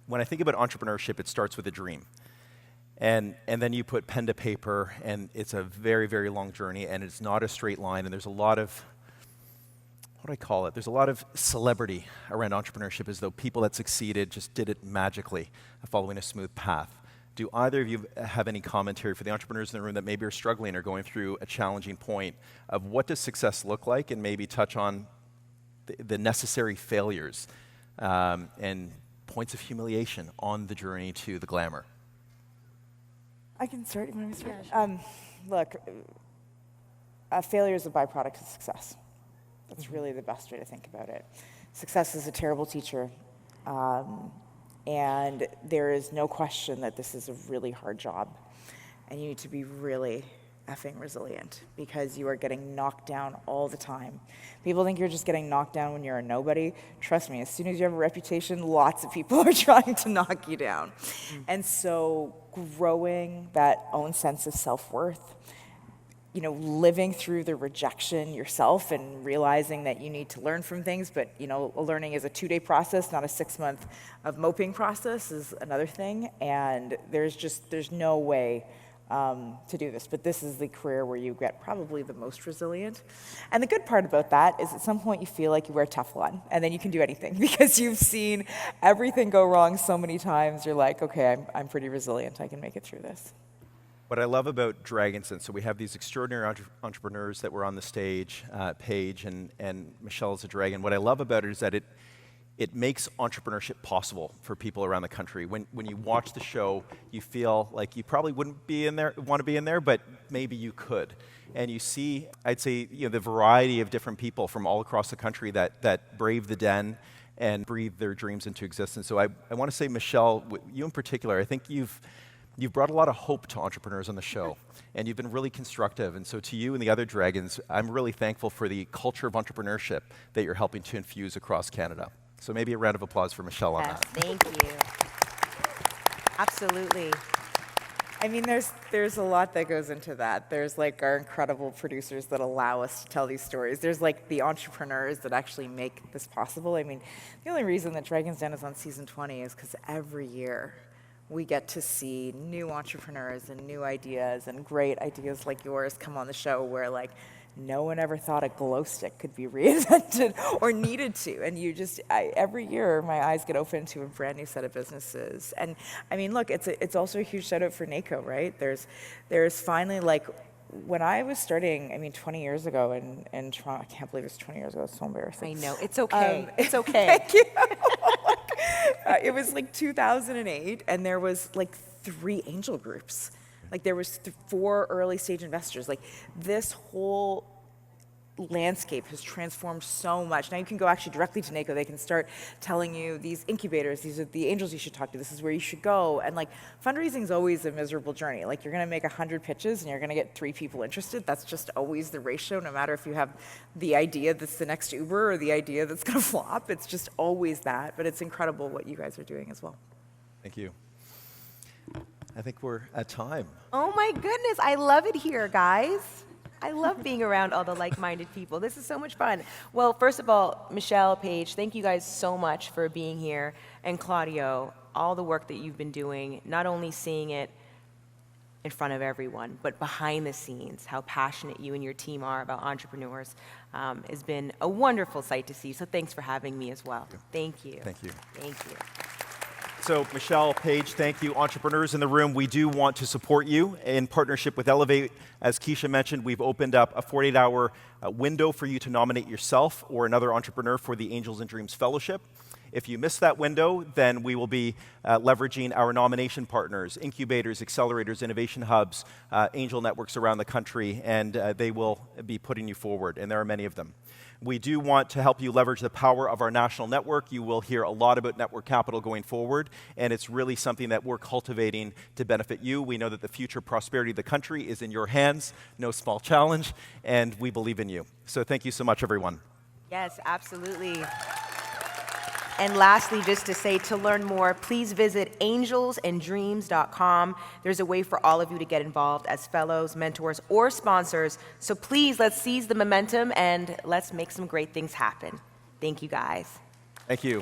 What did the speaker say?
when I think about entrepreneurship, it starts with a dream. And then you put pen to paper, and it's a very, very long journey, and it's not a straight line, and there's a lot of, what do I call it? There's a lot of celebrity around entrepreneurship, as though people that succeeded just did it magically, following a smooth path. Do either of you have any commentary for the entrepreneurs in the room that maybe are struggling or going through a challenging point of what does success look like, and maybe touch on the necessary failures and points of humiliation on the journey to the glamour? I can start. You want me to start? Yeah, sure. Look, failure is a byproduct of success. That's really the best way to think about it. Success is a terrible teacher, and there is no question that this is a really hard job, and you need to be really effing resilient because you are getting knocked down all the time. People think you're just getting knocked down when you're a nobody. Trust me, as soon as you have a reputation, lots of people are trying to knock you down. And so growing that own sense of self-worth, you know, living through the rejection yourself and realizing that you need to learn from things, but you know, learning is a 2-day process, not a 6-month of moping process is another thing. And there's no way to do this, but this is the career where you get probably the most resilient. And the good part about that is at some point you feel like you wear Teflon, and then you can do anything because you've seen everything go wrong so many times. You're like, okay, I'm pretty resilient. I can make it through this. What I love about Dragons, and so we have these extraordinary entrepreneurs that were on the stage, Paige and Michelle is a dragon. What I love about it is that it makes entrepreneurship possible for people around the country. When you watch the show, you feel like you probably wouldn't want to be in there, but maybe you could. And you see, I'd say, you know, the variety of different people from all across the country that brave the den and breathe their dreams into existence. So I want to say, Michelle, you in particular, I think you've brought a lot of hope to entrepreneurs on the show, and you've been really constructive. And so to you and the other Dragons, I'm really thankful for the culture of entrepreneurship that you're helping to infuse across Canada. So maybe a round of applause for Michelle on that. Thank you. Absolutely. I mean, there's a lot that goes into that. There's like our incredible producers that allow us to tell these stories. There's like the entrepreneurs that actually make this possible. I mean, the only reason that Dragon's Den is on season 20 is because every year we get to see new entrepreneurs and new ideas and great ideas like yours come on the show where like no one ever thought a glow stick could be reinvented or needed to. And you just, every year my eyes get open to a brand new set of businesses. And I mean, look, it's also a huge shout out for NACO, right? There's finally like, when I was starting, I mean, 20 years ago in Toronto, I can't believe it's 20 years ago, it's so embarrassing. I know, it's okay, it's okay. Thank you. It was like 2008, and there was like 3 angel groups. Like there was 4 early stage investors. Like this whole landscape has transformed so much. Now you can go actually directly to NACO. They can start telling you these incubators, these are the angels you should talk to, this is where you should go. And like fundraising is always a miserable journey. Like you're gonna make 100 pitches and you're gonna get 3 people interested. That's just always the ratio, no matter if you have the idea that's the next Uber or the idea that's gonna flop. It's just always that, but it's incredible what you guys are doing as well. Thank you. I think we're at time. Oh my goodness, I love it here, guys. I love being around all the like-minded people. This is so much fun. Well, first of all, Michelle, Paige, thank you guys so much for being here. And Claudio, all the work that you've been doing, not only seeing it in front of everyone, but behind the scenes, how passionate you and your team are about entrepreneurs, has been a wonderful sight to see. So thanks for having me as well. Thank you. Thank you. Thank you. So Michelle, Paige, thank you. Entrepreneurs in the room, we do want to support you in partnership with Elevate. As Keshia mentioned, we've opened up a 48-hour window for you to nominate yourself or another entrepreneur for the Angels and Dreams Fellowship. If you miss that window, then we will be leveraging our nomination partners, incubators, accelerators, innovation hubs, angel networks around the country, and they will be putting you forward, and there are many of them. We do want to help you leverage the power of our national network. You will hear a lot about network capital going forward, and it's really something that we're cultivating to benefit you. We know that the future prosperity of the country is in your hands, no small challenge, and we believe in you. So thank you so much, everyone. Yes, absolutely. And lastly, just to say, to learn more, please visit angelsanddreams.com. There's a way for all of you to get involved as fellows, mentors, or sponsors. So please, let's seize the momentum and let's make some great things happen. Thank you, guys. Thank you.